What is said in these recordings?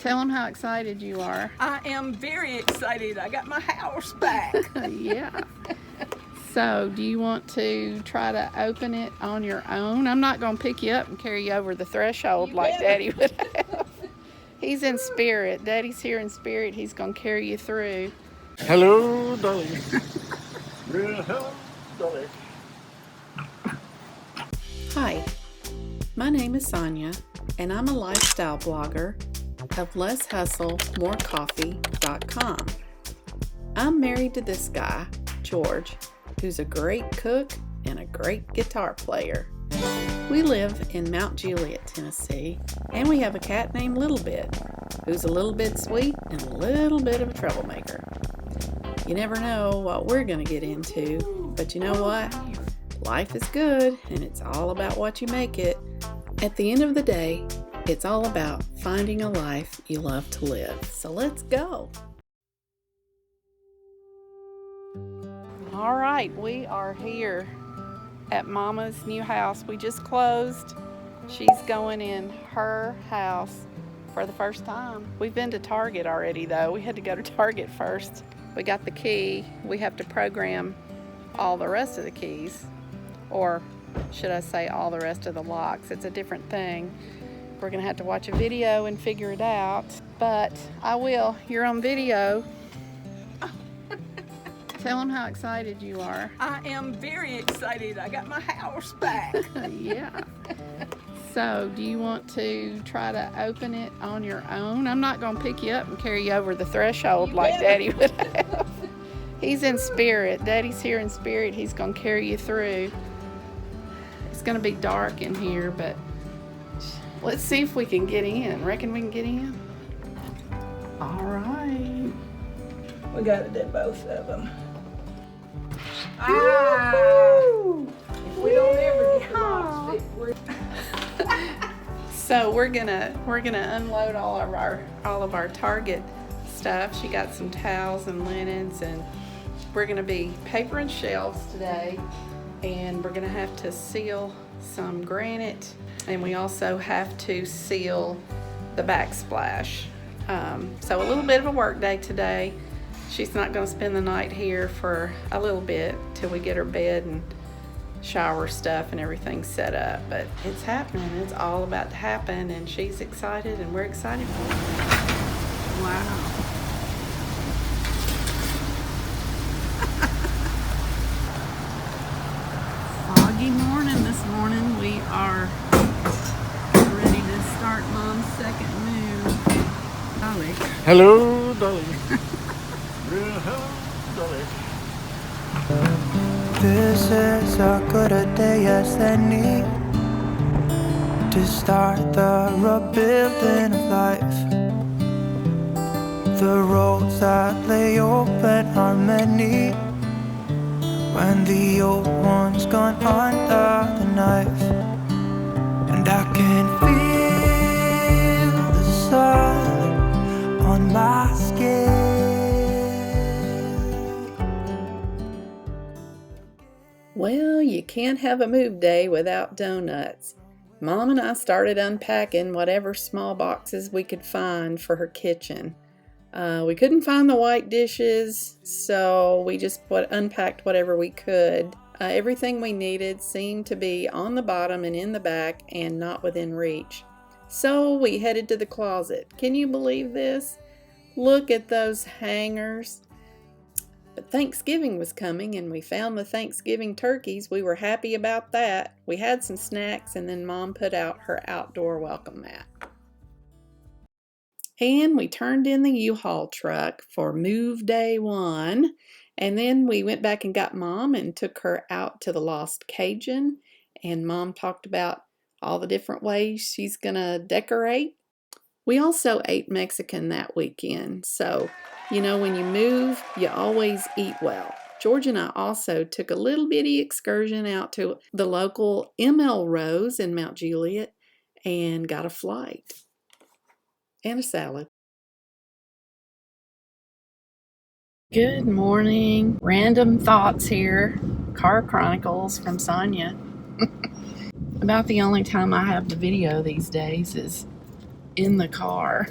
Tell them how excited you are. I am very excited. I got my house back. Yeah. So, do you want to try to open it on your own? I'm not going to pick you up and carry you over the threshold like Daddy would have. He's in spirit. Daddy's here in spirit. He's going to carry you through. Hello, darling. Hello, darling. Hi, my name is Sonya, and I'm a lifestyle blogger of LessHustleMoreCoffee.com. I'm married to this guy, George, who's a great cook and a great guitar player. We live in Mount Juliet, Tennessee, and we have a cat named Little Bit, who's a little bit sweet and a little bit of a troublemaker. You never know what we're going to get into, but you know what? Life is good, and it's all about what you make it. At the end of the day, it's all about finding a life you love to live. So let's go. All right, we are here at Mama's new house. We just closed. She's going in her house for the first time. We've been to Target already, though. We had to go to Target first. We got the key. We have to program all the rest of the keys, or should I say all the rest of the locks. It's a different thing. We're gonna have to watch a video and figure it out, but I will. You're on video. Tell them how excited you are. I am very excited. I got my house back. Yeah. So, do you want to try to open it on your own? I'm not going to pick you up and carry you over the threshold like Daddy would have. He's in spirit. Daddy's here in spirit. He's going to carry you through. It's going to be dark in here, but let's see if we can get in. Reckon we can get in? All right. We got to do both of them. If we don't ever get the box fixed, So we're gonna unload all of our Target stuff. She got some towels and linens, and we're gonna be papering shelves today, and we're gonna have to seal some granite, and we also have to seal the backsplash. So a little bit of a work day today. She's not gonna spend the night here for a little bit till we get her bed and shower stuff and everything set up, but it's happening. It's all about to happen, and she's excited and we're excited for it. Wow. Foggy morning this morning. We are ready to start Mom's second move. Golly. Hello, darling. Hello, darling. This is as good a day as any to start the rebuilding of life. The roads that lay open are many when the old one's gone under the knife. And I can feel the sun on my skin. Well, you can't have a move day without donuts. Mom and I started unpacking whatever small boxes we could find for her kitchen. We couldn't find the white dishes, so we just unpacked whatever we could. Everything we needed seemed to be on the bottom and in the back and not within reach. So we headed to the closet. Can you believe this? Look at those hangers. But Thanksgiving was coming, and we found the Thanksgiving turkeys. We were happy about that. We had some snacks, and then Mom put out her outdoor welcome mat. And we turned in the U-Haul truck for move day 1. And then we went back and got Mom and took her out to the Lost Cajun. And Mom talked about all the different ways she's gonna decorate. We also ate Mexican that weekend. So, you know, when you move, you always eat well. George and I also took a little bitty excursion out to the local ML Rose in Mount Juliet and got a flight and a salad. Good morning. Random thoughts here. Car Chronicles from Sonya. About the only time I have the video these days is in the car.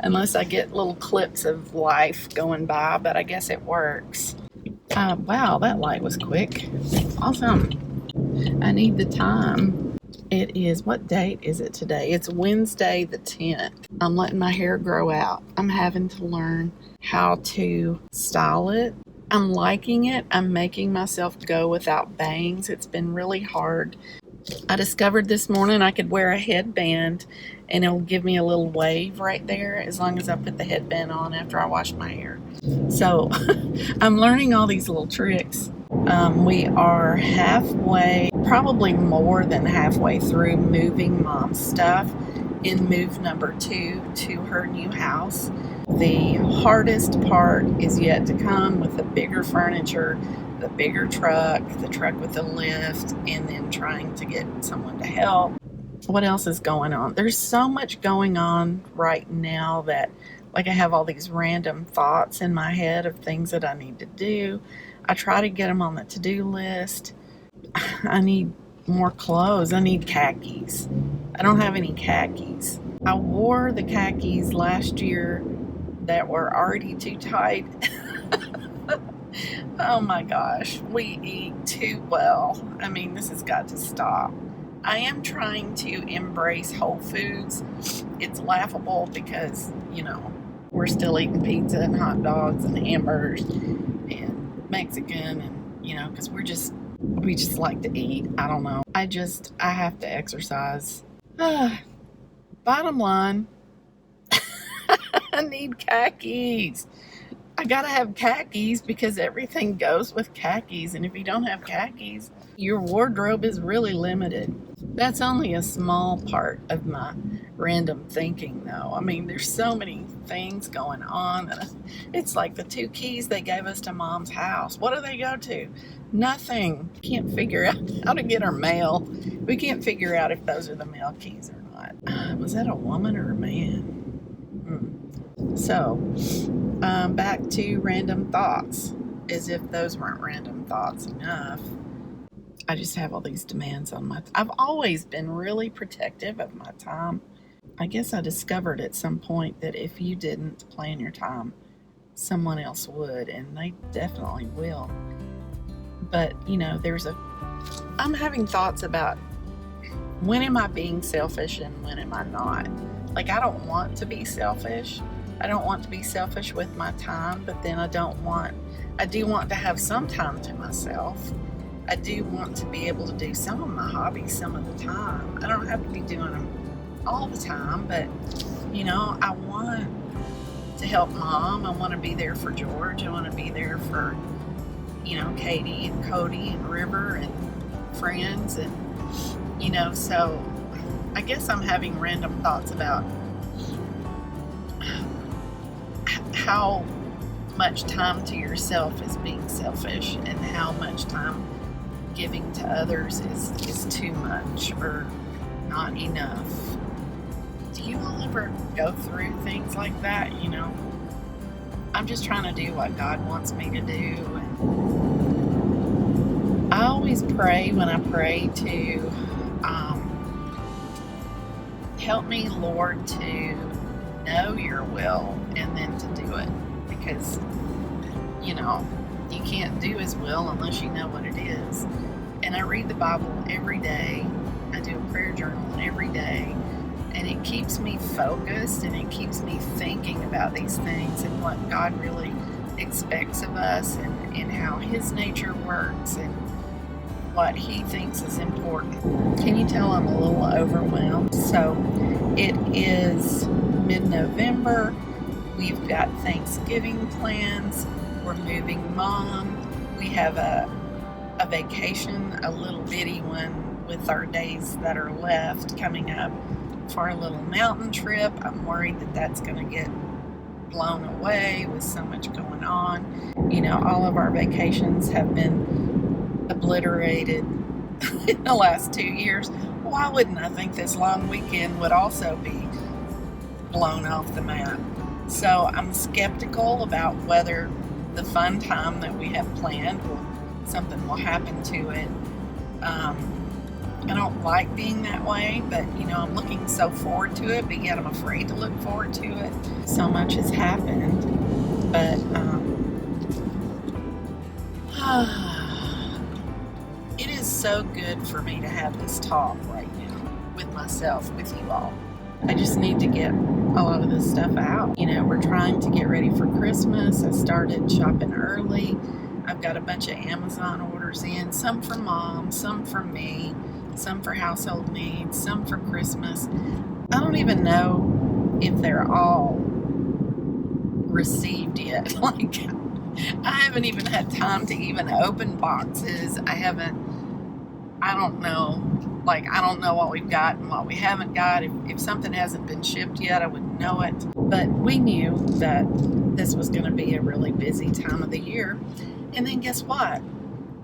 unless I get little clips of life going by, but I guess it works. Wow, that light was quick. Awesome. I need the time. It is, what date is it today? It's Wednesday the 10th. I'm letting my hair grow out. I'm having to learn how to style it. I'm liking it. I'm making myself go without bangs. It's been really hard. I discovered this morning I could wear a headband and it'll give me a little wave right there as long as I put the headband on after I wash my hair. So I'm learning all these little tricks. We are halfway, probably more than halfway through moving Mom's stuff in move number 2 to her new house. The hardest part is yet to come with the bigger furniture, the bigger truck, the truck with the lift, and then trying to get someone to help. What else is going on? There's so much going on right now that, like, I have all these random thoughts in my head of things that I need to do. I try to get them on the to-do list. I need more clothes. I need khakis. I don't have any khakis. I wore the khakis last year that were already too tight. Oh my gosh, we eat too well. I mean, this has got to stop. I am trying to embrace whole foods. It's laughable because, you know, we're still eating pizza and hot dogs and hamburgers and Mexican, and, you know, because we just like to eat. I don't know. I have to exercise. Bottom line, I need khakis. I gotta have khakis because everything goes with khakis, and if you don't have khakis, your wardrobe is really limited. That's only a small part of my random thinking, though. I mean, there's so many things going on. It's like the 2 keys they gave us to Mom's house. What do they go to? Nothing. Can't figure out how to get our mail. We can't figure out if those are the mail keys or not. Was that a woman or a man? So, back to random thoughts, as if those weren't random thoughts enough. I just have all these demands on I've always been really protective of my time. I guess I discovered at some point that if you didn't plan your time, someone else would, and they definitely will. But, you know, I'm having thoughts about when am I being selfish and when am I not? Like, I don't want to be selfish. I don't want to be selfish with my time, but then I do want to have some time to myself. I do want to be able to do some of my hobbies some of the time. I don't have to be doing them all the time, but, you know, I want to help Mom. I want to be there for George. I want to be there for, you know, Katie and Cody and River and friends, and, you know, so I guess I'm having random thoughts about how much time to yourself is being selfish and how much time giving to others is too much or not enough. Do you all ever go through things like that? You know, I'm just trying to do what God wants me to do, and I always pray when I pray to help me, Lord, to know your will and then to do it, because, you know, you can't do his will unless you know what it is. And I read the Bible every day. I do a prayer journal every day, and it keeps me focused, and it keeps me thinking about these things and what God really expects of us, and how his nature works and what he thinks is important. Can you tell I'm a little overwhelmed? So it is mid-November. We've got Thanksgiving plans. We're moving Mom. We have a vacation, a little bitty one with our days that are left coming up for a little mountain trip. I'm worried that that's going to get blown away with so much going on. You know, all of our vacations have been obliterated in the last 2 years. Why wouldn't I think this long weekend would also be blown off the map? So I'm skeptical about whether the fun time that we have planned something will happen to it. I don't like being that way, but you know, I'm looking so forward to it, but yet I'm afraid to look forward to it. So much has happened, but it is so good for me to have this talk right now with myself, with you all. I just need to get a lot of this stuff out. You know, we're trying to get ready for Christmas. I started shopping early. I've got a bunch of Amazon orders in, some for mom, some for me, some for household needs, some for Christmas. I don't even know if they're all received yet. Like, I haven't even had time to even open boxes. I don't know. Like, I don't know what we've got and what we haven't got. If something hasn't been shipped yet, I wouldn't know it. But we knew that this was going to be a really busy time of the year. And then guess what?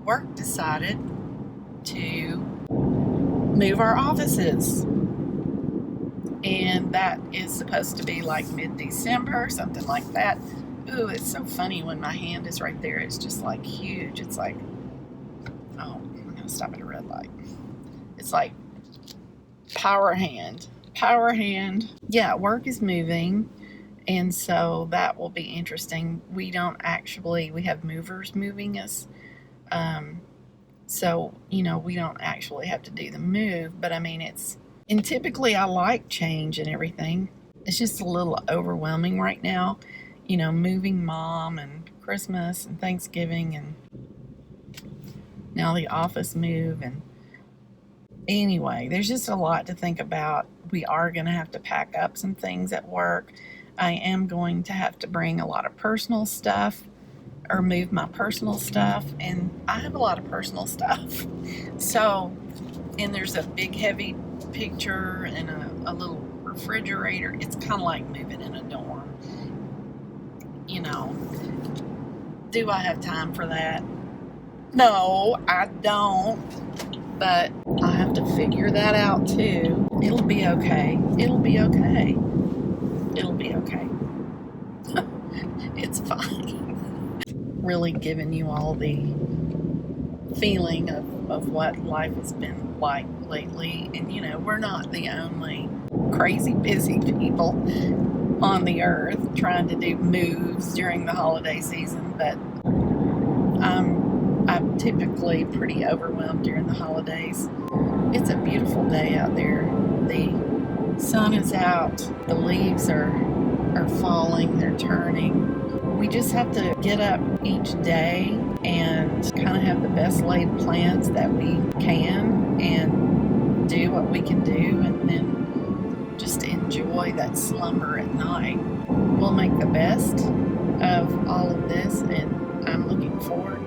Work decided to move our offices. And that is supposed to be like mid-December, something like that. Ooh, it's so funny when my hand is right there. It's just like huge. It's like, oh, I'm going to stop at a red light. It's like power hand. Yeah, work is moving. And so that will be interesting. We have movers moving us. So, you know, we don't actually have to do the move. But I mean, and typically I like change and everything. It's just a little overwhelming right now. You know, moving mom and Christmas and Thanksgiving and now the office move. And anyway, there's just a lot to think about. We are going to have to pack up some things at work. I am going to have to bring a lot of personal stuff or move my personal stuff. And I have a lot of personal stuff. So, and there's a big heavy picture and a little refrigerator. It's kind of like moving in a dorm. You know, do I have time for that? No, I don't. But I have to figure that out too. It'll be okay. It'll be okay. It'll be okay. It's fine. Really giving you all the feeling of what life has been like lately. And you know, we're not the only crazy busy people on the earth trying to do moves during the holiday season, but I'm typically pretty overwhelmed during the holidays. It's a beautiful day out there. The sun is out. The leaves are falling. They're turning. We just have to get up each day and kind of have the best laid plans that we can and do what we can do, and then just enjoy that slumber at night. We'll make the best of all of this, and I'm looking forward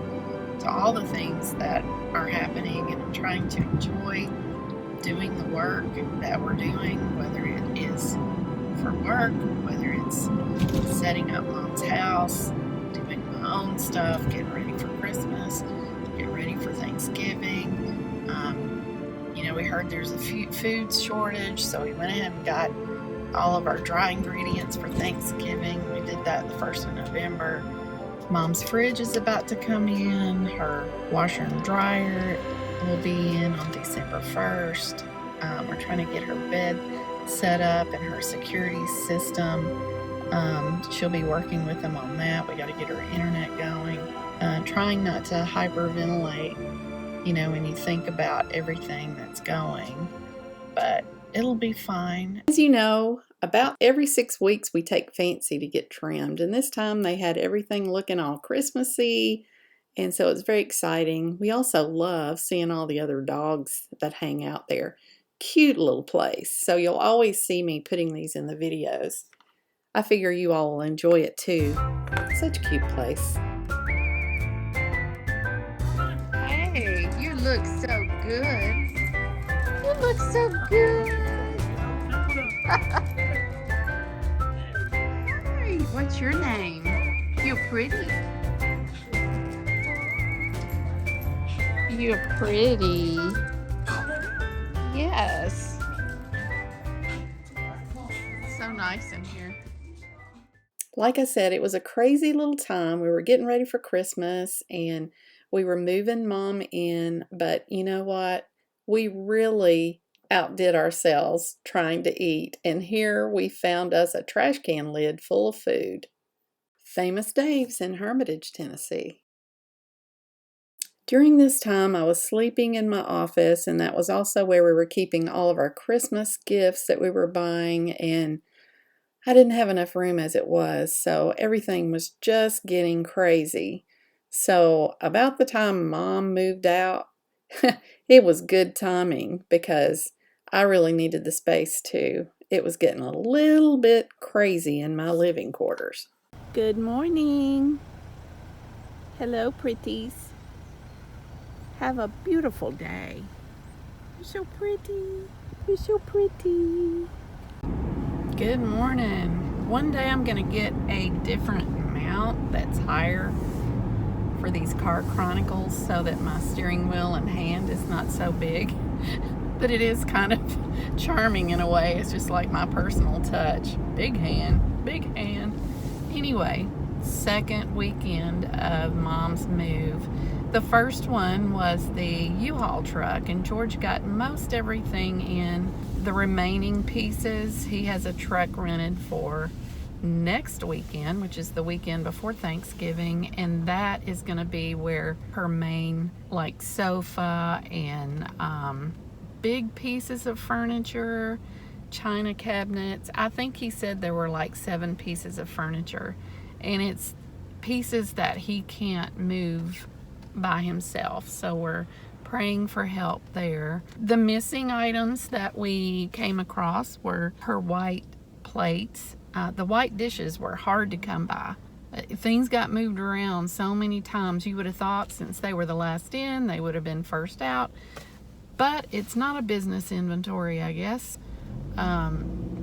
to all the things that are happening, and I'm trying to enjoy doing the work that we're doing, whether it is for work, whether it's setting up mom's house, doing my own stuff, getting ready for Christmas, getting ready for Thanksgiving. You know, we heard there's a food shortage, so we went ahead and got all of our dry ingredients for Thanksgiving. We did that the 1st of November. Mom's fridge is about to come in. Her washer and dryer will be in on December 1st. We're trying to get her bed set up and her security system. She'll be working with them on that. We got to get her internet going. Trying not to hyperventilate, you know, when you think about everything that's going. But it'll be fine. As you know, about every 6 weeks we take Fancy to get trimmed, and this time they had everything looking all Christmassy, and so it's very exciting. We also love seeing all the other dogs that hang out there. Cute little place, so you'll always see me putting these in the videos. I figure you all will enjoy it too. Such a cute place. Hey, you look so good. You look so good. Hi, what's your name? You're pretty. You're pretty. Yes. So nice in here. Like I said, it was a crazy little time. We were getting ready for Christmas and we were moving mom in, but you know what? We really outdid ourselves trying to eat, and here we found us a trash can lid full of food. Famous Dave's in Hermitage, Tennessee. During this time, I was sleeping in my office, and that was also where we were keeping all of our Christmas gifts that we were buying, and I didn't have enough room as it was, so everything was just getting crazy. So about the time Mom moved out, it was good timing because I really needed the space too. It was getting a little bit crazy in my living quarters. Good morning. Hello, pretties. Have a beautiful day. You're so pretty. You're so pretty. Good morning. One day I'm going to get a different mount that's higher for these car chronicles so that my steering wheel and hand is not so big. But it is kind of charming in a way. It's just like my personal touch. Big hand, big hand. Anyway, second weekend of Mom's move. The first one was the U-Haul truck, and George got most everything in. The remaining pieces, he has a truck rented for next weekend, which is the weekend before Thanksgiving, and that is going to be where her main like sofa and big pieces of furniture, china cabinets. I think he said there were like 7 pieces of furniture, and it's pieces that he can't move by himself, so we're praying for help there. The missing items that we came across were her white plates. The white dishes were hard to come by. Things got moved around so many times. You would have thought since they were the last in, they would have been first out, but it's not a business inventory, I guess.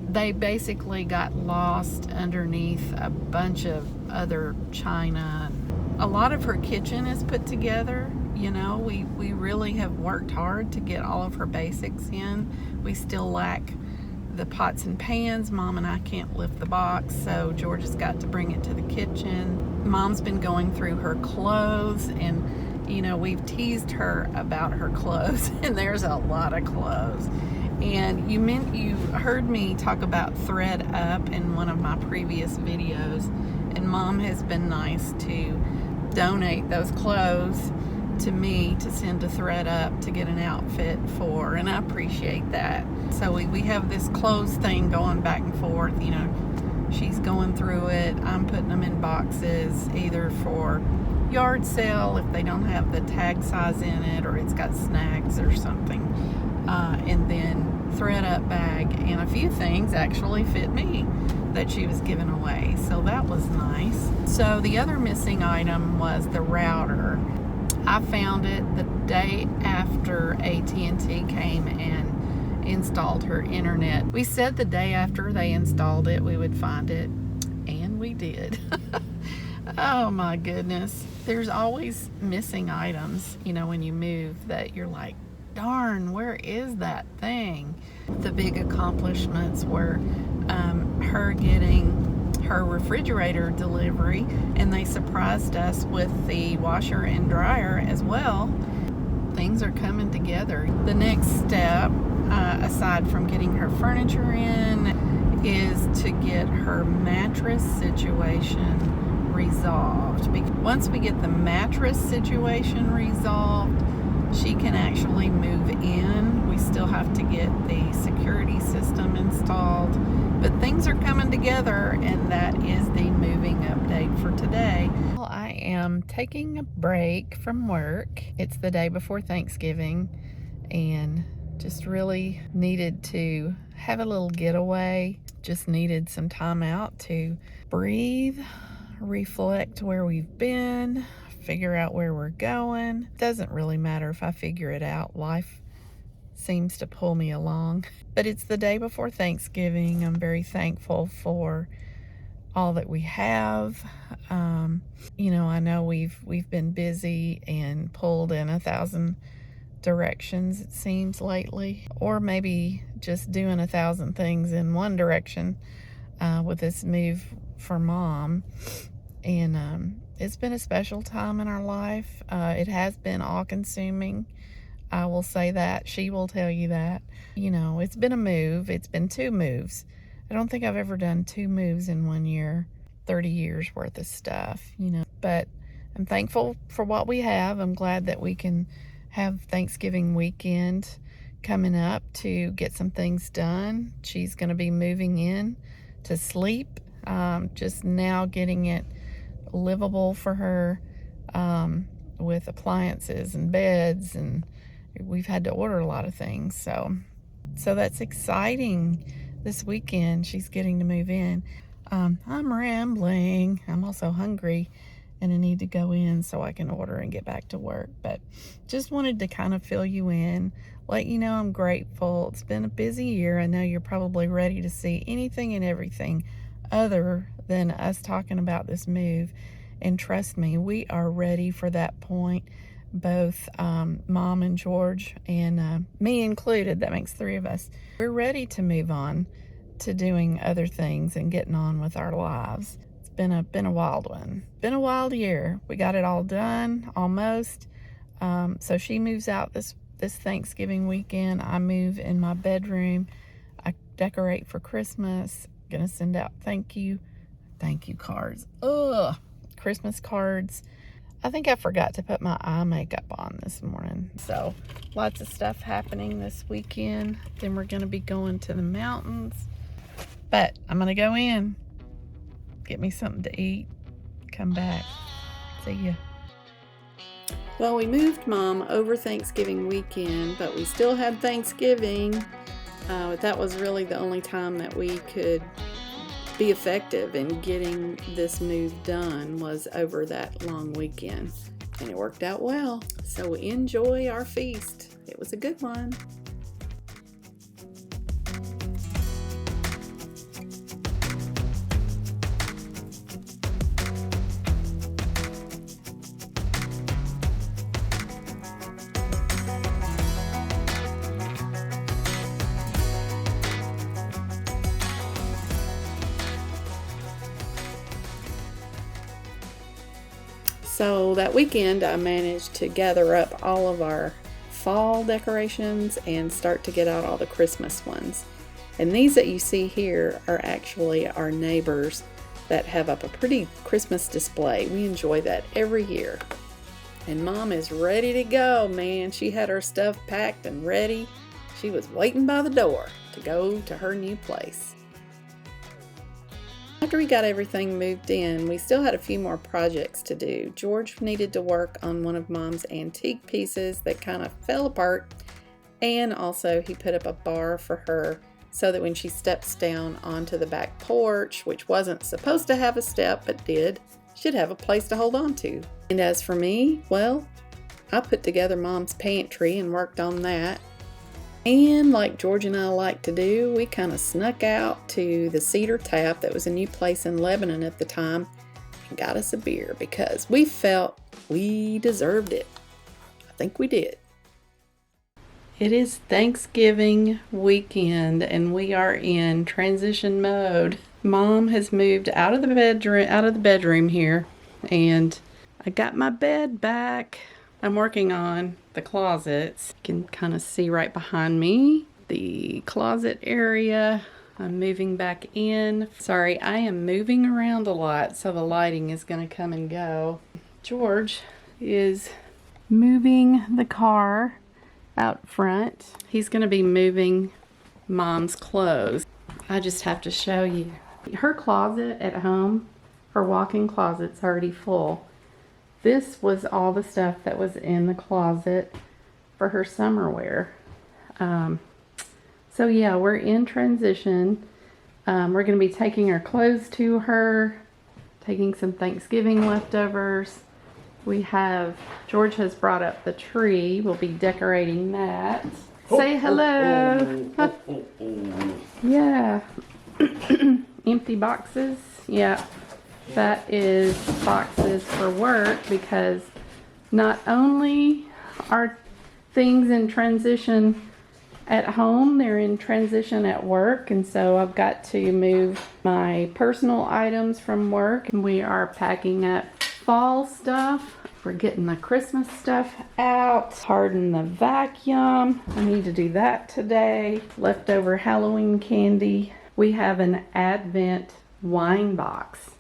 They basically got lost underneath a bunch of other china. A lot of her kitchen is put together. You know, we really have worked hard to get all of her basics in. We still lack the pots and pans. Mom and I can't lift the box, so George has got to bring it to the kitchen. Mom's been going through her clothes, and you know, we've teased her about her clothes, and there's a lot of clothes. And you heard me talk about thread up in one of my previous videos, and Mom has been nice to donate those clothes to me to send to thread up to get an outfit for, and I appreciate that. So we have this clothes thing going back and forth. You know, she's going through it, I'm putting them in boxes either for yard sale if they don't have the tag size in it, or it's got snags or something, and then thread up bag, and a few things actually fit me that she was giving away, so that was nice. So the other missing item was the router. I found it the day after AT&T came and installed her internet. We said the day after they installed it we would find it, and we did. Oh my goodness. There's always missing items, you know, when you move that you're like, darn, where is that thing? The big accomplishments were her getting her refrigerator delivery, and they surprised us with the washer and dryer as well. Things are coming together. The next step, aside from getting her furniture in, is to get her mattress situation resolved. Once we get the mattress situation resolved, she can actually move in. We still have to get the security system installed, but things are coming together, and that is the moving update for today. Well, I am taking a break from work. It's the day before Thanksgiving, and just really needed to have a little getaway. Just needed some time out to breathe, reflect where we've been, figure out where we're going. Doesn't really matter if I figure it out. Life seems to pull me along. But it's the day before Thanksgiving. I'm very thankful for all that we have. You know, I know we've been busy and pulled in 1,000 directions, it seems, lately, or maybe just doing 1,000 things in one direction with this move for Mom. And it's been a special time in our life. It has been all-consuming. I will say that. She will tell you that. You know, it's been a move. It's been 2 moves. I don't think I've ever done 2 moves in 1 year, 30 years worth of stuff, you know. But I'm thankful for what we have. I'm glad that we can have Thanksgiving weekend coming up to get some things done. She's going to be moving in to sleep, just now getting it livable for her, with appliances and beds, and we've had to order a lot of things. So that's exciting. This weekend she's getting to move in. I'm rambling. I'm also hungry and I need to go in so I can order and get back to work. But just wanted to kind of fill you in, let you know I'm grateful. It's been a busy year. I know you're probably ready to see anything and everything other than us talking about this move. And trust me, we are ready for that point. Both Mom and George, and me included, that makes 3 of us. We're ready to move on to doing other things and getting on with our lives. It's been a wild one. Been a wild year. We got it all done, almost. So she moves out this Thanksgiving weekend. I move in my bedroom. I decorate for Christmas. Gonna send out thank you cards. Christmas cards. I think I forgot to put my eye makeup on this morning. So lots of stuff happening this weekend. Then we're gonna be going to the mountains. But I'm gonna go in, get me something to eat, come back. See ya. Well, we moved Mom over Thanksgiving weekend, but we still had Thanksgiving. That was really the only time that we could be effective in getting this move done, was over that long weekend. And it worked out well. So enjoy our feast. It was a good one. So that weekend I managed to gather up all of our fall decorations and start to get out all the Christmas ones. And these that you see here are actually our neighbors that have up a pretty Christmas display. We enjoy that every year. And Mom is ready to go, man. She had her stuff packed and ready. She was waiting by the door to go to her new place. After we got everything moved in, we still had a few more projects to do. George needed to work on one of Mom's antique pieces that kind of fell apart, and also he put up a bar for her so that when she steps down onto the back porch, which wasn't supposed to have a step but did, she'd have a place to hold on to. And as for me, well, I put together Mom's pantry and worked on that. And like George and I like to do, we kind of snuck out to the Cedar Tap, that was a new place in Lebanon at the time, and got us a beer because we felt we deserved it. I think we did. It is Thanksgiving weekend and we are in transition mode. Mom has moved out of the bedroom here, and I got my bed back. I'm working on the closets. You can kind of see right behind me the closet area. I'm moving back in. Sorry, I am moving around a lot, so the lighting is going to come and go. George is moving the car out front. He's going to be moving Mom's clothes. I just have to show you. Her closet at home, her walk-in closet's already full. This was all the stuff that was in the closet for her summer wear. So yeah, we're in transition. We're going to be taking our clothes to her, taking some Thanksgiving leftovers. George has brought up the tree. We'll be decorating that. Say hello. Yeah. Empty boxes. Yeah. That is boxes for work, because not only are things in transition at home, they're in transition at work. And so I've got to move my personal items from work. We are packing up fall stuff. We're getting the Christmas stuff out. Harden the vacuum. I need to do that today. Leftover Halloween candy. We have an Advent wine box.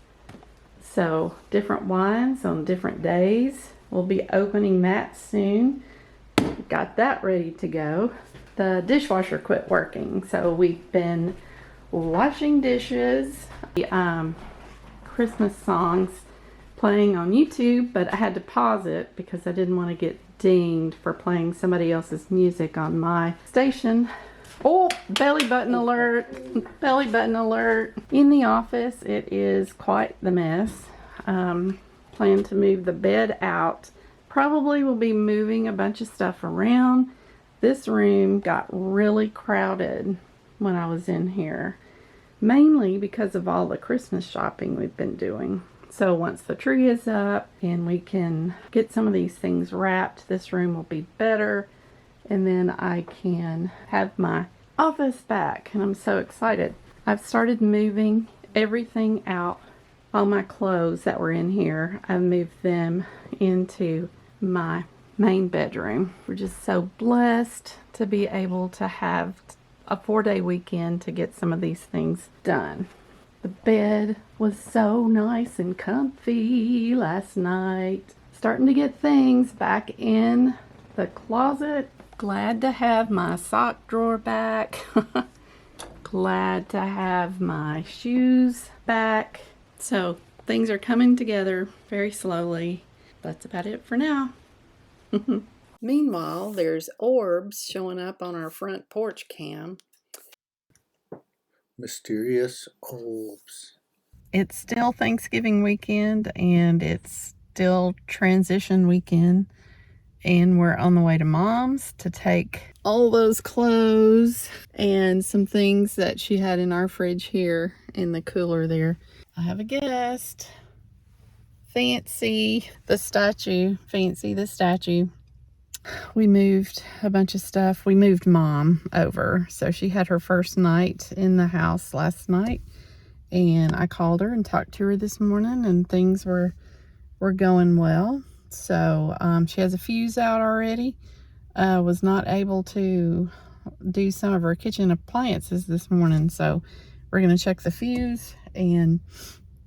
So different wines on different days. We'll be opening that soon. Got that ready to go. The dishwasher quit working, so we've been washing dishes. The Christmas songs playing on YouTube, but I had to pause it because I didn't want to get dinged for playing somebody else's music on my station. Oh, belly button alert, belly button alert. In the office, it is quite the mess. Plan to move the bed out. Probably will be moving a bunch of stuff around. This room got really crowded when I was in here, mainly because of all the Christmas shopping we've been doing. So once the tree is up and we can get some of these things wrapped, this room will be better. And then I can have my office back, and I'm so excited. I've started moving everything out. All my clothes that were in here, I've moved them into my main bedroom. We're just so blessed to be able to have a 4-day weekend to get some of these things done. The bed was so nice and comfy last night. Starting to get things back in the closet. Glad to have my sock drawer back. Glad to have my shoes back. So things are coming together very slowly. That's about it for now. Meanwhile, there's orbs showing up on our front porch cam. Mysterious orbs. It's still Thanksgiving weekend, and it's still transition weekend. And we're on the way to Mom's to take all those clothes and some things that she had in our fridge here in the cooler there. I have a guest. Fancy the statue. Fancy the statue. We moved a bunch of stuff. We moved Mom over. So she had her first night in the house last night. And I called her and talked to her this morning, and things were going well. So she has a fuse out already. Was not able to do some of her kitchen appliances this morning. So we're going to check the fuse and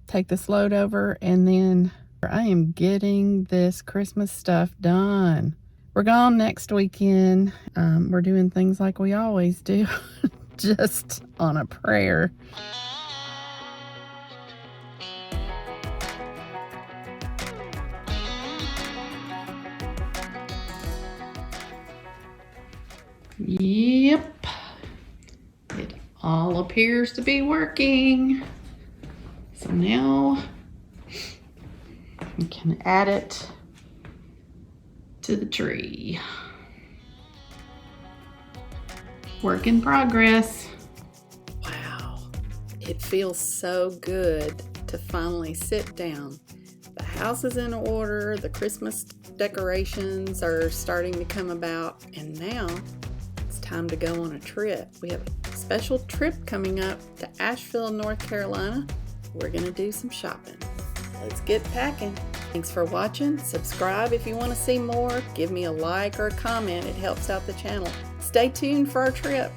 take this load over, and then I am getting this Christmas stuff done. We're gone next weekend. We're doing things like we always do, just on a prayer. Yep, it all appears to be working. So now we can add it to the tree. Work in progress. Wow, it feels so good to finally sit down. The house is in order, the Christmas decorations are starting to come about, and now it's time to go on a trip. We have a special trip coming up to Asheville, North Carolina. We're gonna do some shopping. Let's get packing. Thanks for watching. Subscribe if you want to see more. Give me a like or a comment. It helps out the channel. Stay tuned for our trip.